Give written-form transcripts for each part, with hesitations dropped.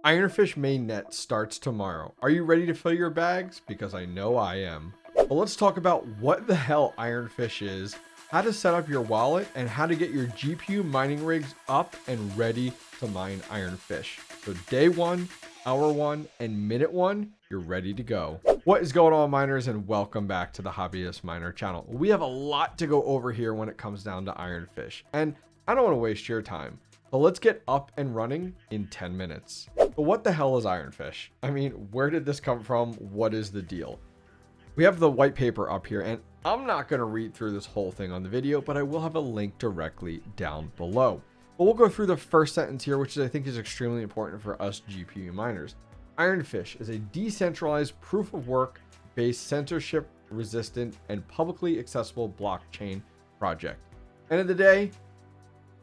IRONFISH Mainnet starts tomorrow. Are you ready to fill your bags? Because I know I am. But let's talk about what the hell IRONFISH is, how to set up your wallet, and how to get your GPU mining rigs up and ready to mine IRONFISH. So day one, hour one, and minute one, you're ready to go. What is going on, miners, and welcome back to the HIVEOS channel. We have a lot to go over here when it comes down to IRONFISH, and I don't want to waste your time. So let's get up and running in 10 minutes. But what the hell is IRONFISH? I mean, where did this come from? What is the deal? We have the white paper up here, and I'm not going to read through this whole thing on the video, but I will have a link directly down below. But we'll go through the first sentence here, which I think is extremely important for us GPU miners. IRONFISH is a decentralized proof of work based, censorship resistant, and publicly accessible blockchain project. End of the day,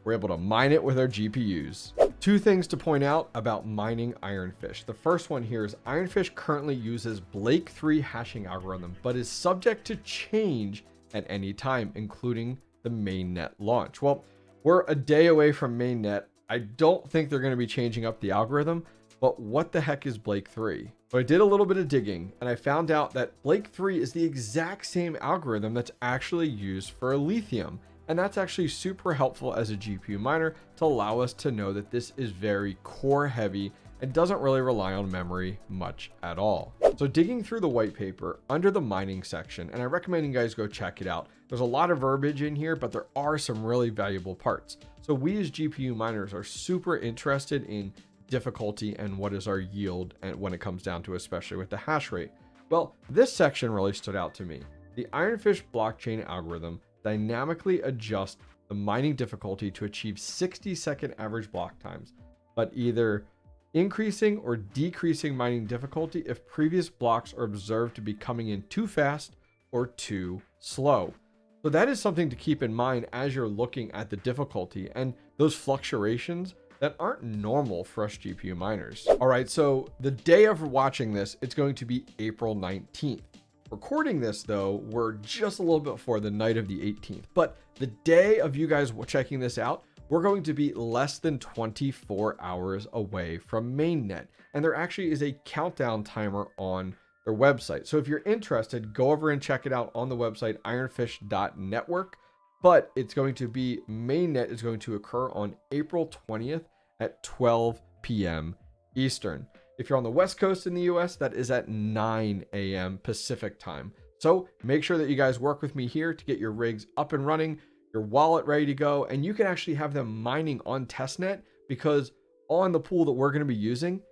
we're able to mine it with our GPUs. Two things to point out about mining IRONFISH. The first one here is IRONFISH currently uses Blake3 hashing algorithm, but is subject to change at any time, including the mainnet launch. Well, we're a day away from mainnet. I don't think they're going to be changing up the algorithm, but what the heck is Blake3? So I did a little bit of digging and I found out that Blake3 is the exact same algorithm that's actually used for lithium. And that's actually super helpful as a GPU miner to allow us to know that this is very core heavy and doesn't really rely on memory much at all. So digging through the white paper under the mining section, and I recommend you guys go check it out. There's a lot of verbiage in here, but there are some really valuable parts. So we as GPU miners are super interested in difficulty and what is our yield, and when it comes down to, especially with the hash rate. Well, this section really stood out to me. The IRONFISH blockchain algorithm dynamically adjust the mining difficulty to achieve 60-second average block times, but either increasing or decreasing mining difficulty if previous blocks are observed to be coming in too fast or too slow. So that is something to keep in mind as you're looking at the difficulty and those fluctuations that aren't normal for us GPU miners. All right, so the day of watching this, it's going to be April 19th. Recording this though, we're just a little bit before the night of the 18th, but the day of you guys checking this out, we're going to be less than 24 hours away from mainnet. And there actually is a countdown timer on their website. So if you're interested, go over and check it out on the website, ironfish.network. But it's going to be, mainnet is going to occur on April 20th at 12 p.m. Eastern. If you're on the West Coast in the US, that is at 9 a.m. Pacific time. So make sure that you guys work with me here to get your rigs up and running, your wallet ready to go, and you can actually have them mining on testnet, because on the pool that we're going to be using,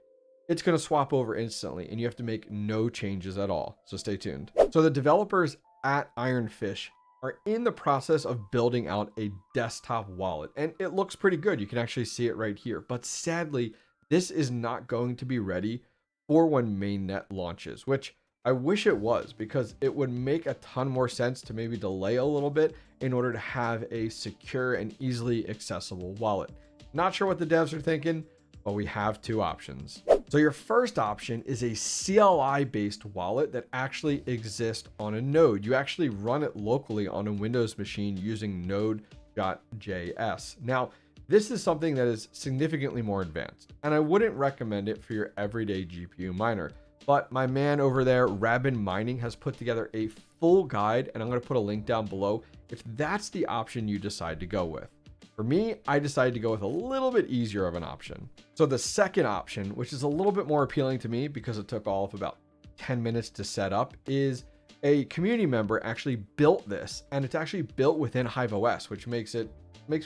it's going to swap over instantly and you have to make no changes at all. So stay tuned. So the developers at IRONFISH are in the process of building out a desktop wallet, and it looks pretty good. You can actually see it right here, but sadly, this is not going to be ready for when mainnet launches, which I wish it was, because it would make a ton more sense to maybe delay a little bit in order to have a secure and easily accessible wallet. Not sure what the devs are thinking, but we have two options. So your first option is a CLI based wallet that actually exists on a node. You actually run it locally on a Windows machine using node.js. Now, this is something that is significantly more advanced, and I wouldn't recommend it for your everyday GPU miner. But my man over there, BZMINER, has put together a full guide, and I'm going to put a link down below if that's the option you decide to go with. For me, I decided to go with a little bit easier of an option. So the second option, which is a little bit more appealing to me because it took all of about 10 minutes to set up, is a community member actually built this, and it's actually built within HIVEOS, which makes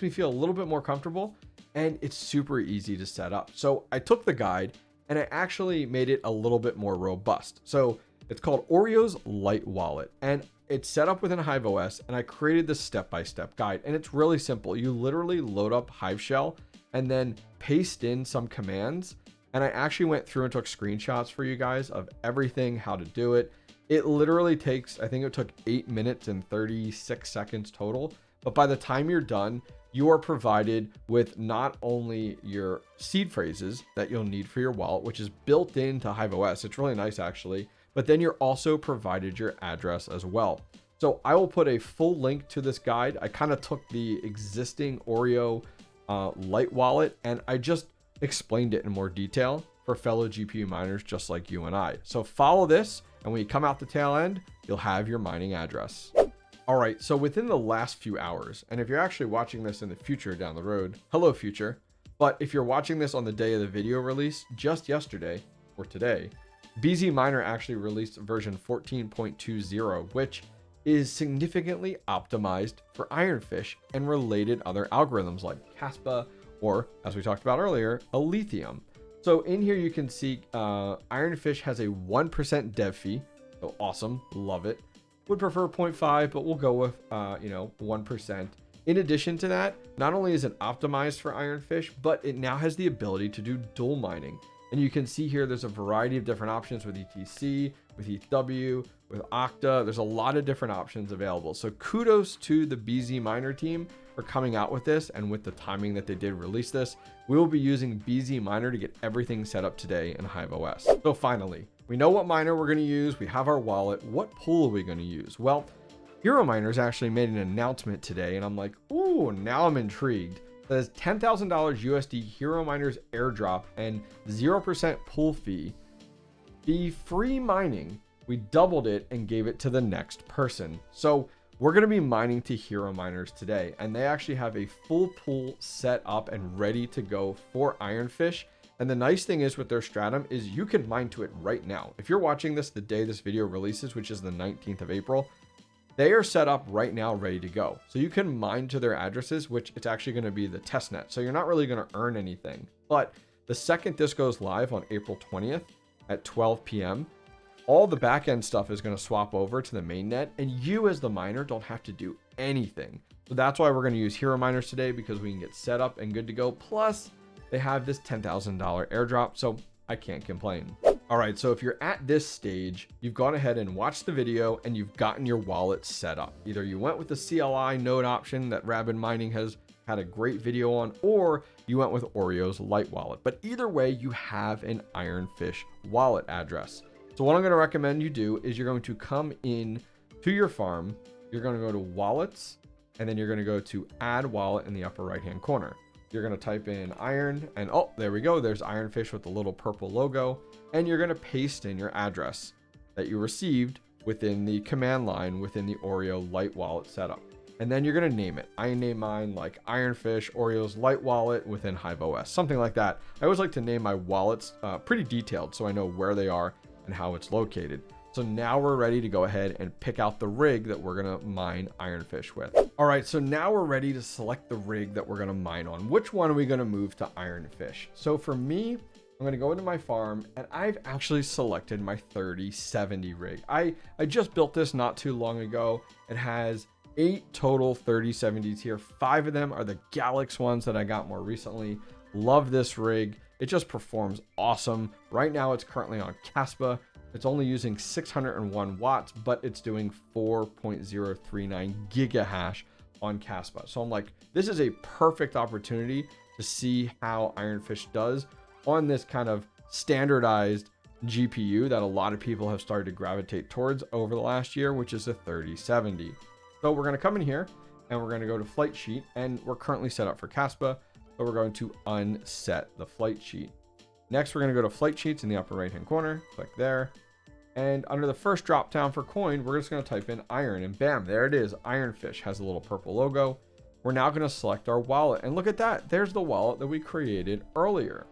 me feel a little bit more comfortable, and it's super easy to set up. So I took the guide and I actually made it a little bit more robust. So it's called Oreo's Light Wallet, and it's set up within HIVEOS, and I created this step-by-step guide, and it's really simple. You literally load up Hive Shell and then paste in some commands. And I actually went through and took screenshots for you guys of everything, how to do it. It literally takes, I think it took 8 minutes and 36 seconds total. But by the time you're done, you are provided with not only your seed phrases that you'll need for your wallet, which is built into HIVEOS. It's really nice actually, but then you're also provided your address as well. So I will put a full link to this guide. I kind of took the existing Oreo Light wallet and I just explained it in more detail. for fellow GPU miners just like you and I. So follow this, and when you come out the tail end, you'll have your mining address. All right, so within the last few hours, and if you're actually watching this in the future down the road, hello future, but if you're watching this on the day of the video release, just yesterday or today, BZMINER actually released version 14.20, which is significantly optimized for IRONFISH and related other algorithms like Kaspa, or as we talked about earlier, 𝗟𝗟𝗽𝗋. So in here you can see IRONFISH has a 1% dev fee, so awesome, love it. Would prefer 0.5, but we'll go with 1%. In addition to that, not only is it optimized for IRONFISH, but it now has the ability to do dual mining. And you can see here there's a variety of different options with 𝗟𝗟𝗃, with 𝗟𝗹, with 𝗚. There's a lot of different options available. So kudos to the BZMINER team for coming out with this, and with the timing that they did release this. We will be using BZMINER to get everything set up today in HIVEOS. So finally, we know what miner we're going to use. We have our wallet. What pool are we going to use? Well, HEROMINERS actually made an announcement today, and I'm like, ooh, now I'm intrigued. Says $10,000 USD HEROMINERS airdrop and 0% pool fee. The free mining, we doubled it and gave it to the next person. So we're going to be mining to HEROMINERS today, and they actually have a full pool set up and ready to go for IRONFISH. And the nice thing is with their stratum is you can mine to it right now. If you're watching this the day this video releases, which is the 19th of April, they are set up right now, ready to go. So you can mine to their addresses, which it's actually going to be the test net. So you're not really going to earn anything. But the second this goes live on April 20th at 12 p.m., all the backend stuff is going to swap over to the mainnet, and you as the miner don't have to do anything. So that's why we're going to use HEROMINERS today, because we can get set up and good to go. Plus, they have this $10,000 airdrop, so I can't complain. All right, so if you're at this stage, you've gone ahead and watched the video and you've gotten your wallet set up. Either you went with the CLI node option that Rabid Mining has had a great video on, or you went with Oreo's Light wallet. But either way, you have an IRONFISH wallet address. So what I'm going to recommend you do is you're going to come in to your farm. You're going to go to wallets, and then you're going to go to add wallet in the upper right hand corner. You're going to type in iron, and oh, there we go. There's IRONFISH with the little purple logo. And you're going to paste in your address that you received within the command line within the Oreo Light wallet setup. And then you're going to name it. I name mine like IRONFISH Oreo's Light wallet within HIVEOS, something like that. I always like to name my wallets pretty detailed so I know where they are and how it's located. So now we're ready to go ahead and pick out the rig that we're going to mine IRONFISH with. All right, so now we're ready to select the rig that we're going to mine on. Which one are we going to move to IRONFISH? So for me, I'm going to go into my farm, and I've actually selected my 3070 rig. I just built this not too long ago. It has 8 total 3070s here. 5 of them are the Galaxy ones that I got more recently. Love this rig. It just performs awesome. Right now it's currently on Kaspa. It's only using 601 watts, but it's doing 4.039 gigahash on Kaspa. So I'm like, this is a perfect opportunity to see how IRONFISH does on this kind of standardized GPU that a lot of people have started to gravitate towards over the last year, which is a 3070. So we're going to come in here and we're going to go to Flightsheet, and we're currently set up for Kaspa. So we're going to unset the Flightsheet. Next, we're going to go to Flightsheets in the upper right hand corner, click there. And under the first drop down for coin, we're just going to type in iron, and bam, there it is. IRONFISH has a little purple logo. We're now going to select our wallet, and look at that. There's the wallet that we created earlier.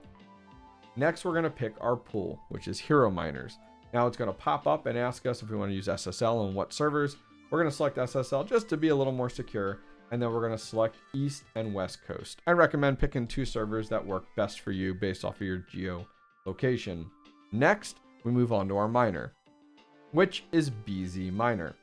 Next, we're going to pick our pool, which is HEROMINERS. Now it's going to pop up and ask us if we want to use SSL and what servers. We're going to select SSL just to be a little more secure. And then we're going to select East and West Coast. I recommend picking 2 servers that work best for you based off of your geo location. Next, we move on to our miner, which is BZMINER.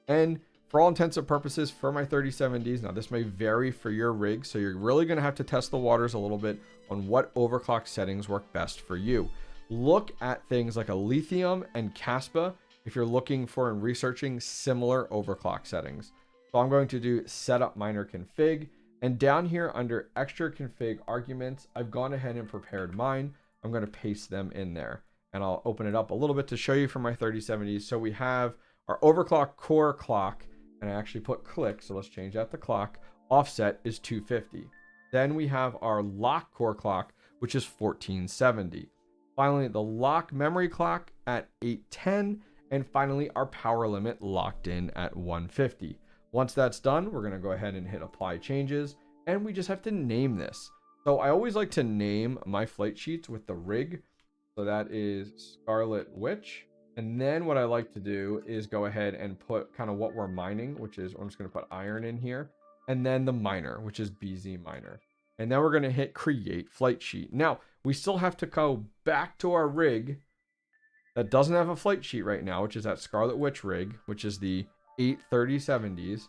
And for all intents and purposes, for my 3070s, now this may vary for your rig, so you're really going to have to test the waters a little bit on what overclock settings work best for you. Look at things like 𝗟𝗟𝗃 and Kaspa if you're looking for and researching similar overclock settings. So I'm going to do setup miner config, and down here under extra config arguments, I've gone ahead and prepared mine. I'm going to paste them in there, and I'll open it up a little bit to show you from my 3070s. So we have our overclock core clock, and I actually put click. So let's change that to clock. Offset is 250. Then we have our lock core clock, which is 1470. Finally, the lock memory clock at 810. And finally, our power limit locked in at 150. Once that's done, we're going to go ahead and hit apply changes. And we just have to name this. So I always like to name my flight sheets with the rig. So that is Scarlet Witch. And then what I like to do is go ahead and put kind of what we're mining, which is, I'm just going to put iron in here. And then the miner, which is BZMINER. And then we're going to hit create flight sheet. Now, we still have to go back to our rig that doesn't have a flight sheet right now, which is that Scarlet Witch rig, which is the 83070s.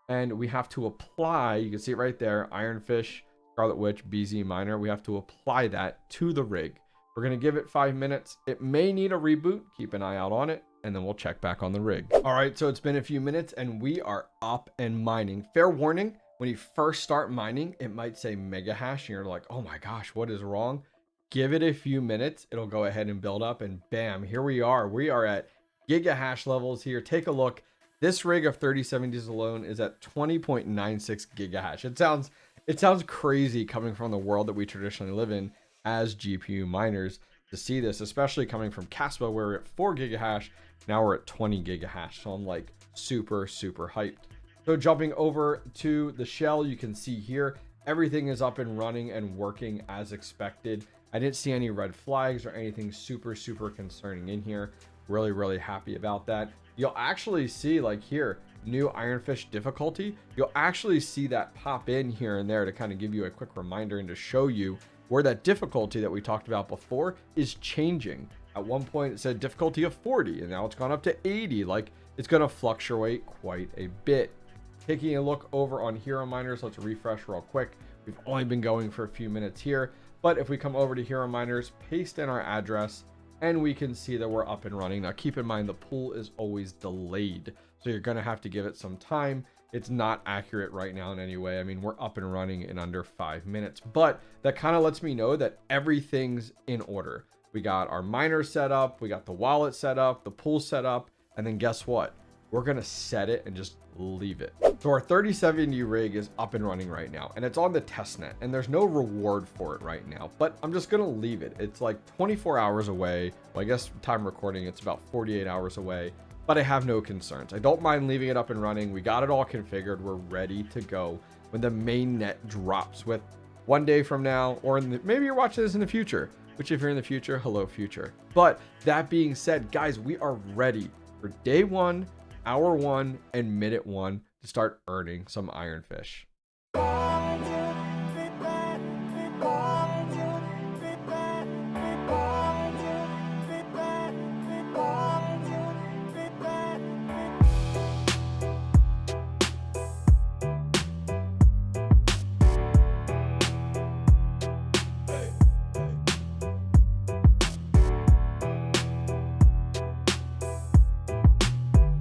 And we have to apply, you can see it right there, IRONFISH, Scarlet Witch, BZMINER. We have to apply that to the rig. We're going to give it 5 minutes. It may need a reboot. Keep an eye out on it. And then we'll check back on the rig. All right, so it's been a few minutes and we are up and mining. Fair warning, when you first start mining, it might say mega hash and you're like, oh my gosh, what is wrong? Give it a few minutes. It'll go ahead and build up and bam, here we are. We are at giga hash levels here. Take a look. This rig of 3070s alone is at 20.96 giga hash. It sounds crazy coming from the world that we traditionally live in as GPU miners to see this, especially coming from Kaspa where we're at 4 giga hash. Now we're at 20 giga hash. So I'm like super hyped. So jumping over to the shell, you can see here, everything is up and running and working as expected. I didn't see any red flags or anything super concerning in here. Really happy about that. You'll actually see like here, new IRONFISH difficulty. You'll actually see that pop in here and there to kind of give you a quick reminder and to show you where that difficulty that we talked about before is changing. At one point it said difficulty of 40 and now it's gone up to 80. Like it's going to fluctuate quite a bit. Taking a look over on HEROMINERS, let's refresh real quick. We've only been going for a few minutes here, but if we come over to HEROMINERS, paste in our address, and we can see that we're up and running. Now keep in mind the pool is always delayed, so you're going to have to give it some time. It's not accurate right now in any way. I mean, we're up and running in under 5 minutes, but that kind of lets me know that everything's in order. We got our miner set up, we got the wallet set up, the pool set up, and then guess what? We're going to set it and just leave it. So our 3070 rig is up and running right now and it's on the testnet and there's no reward for it right now, but I'm just going to leave it. It's like 24 hours away. Well, I guess time recording, it's about 48 hours away, but I have no concerns. I don't mind leaving it up and running. We got it all configured. We're ready to go when the mainnet drops with 1 day from now, or maybe you're watching this in the future, which if you're in the future, hello future. But that being said, guys, we are ready for day 1, hour 1, and minute 1 to start earning some IRONFISH.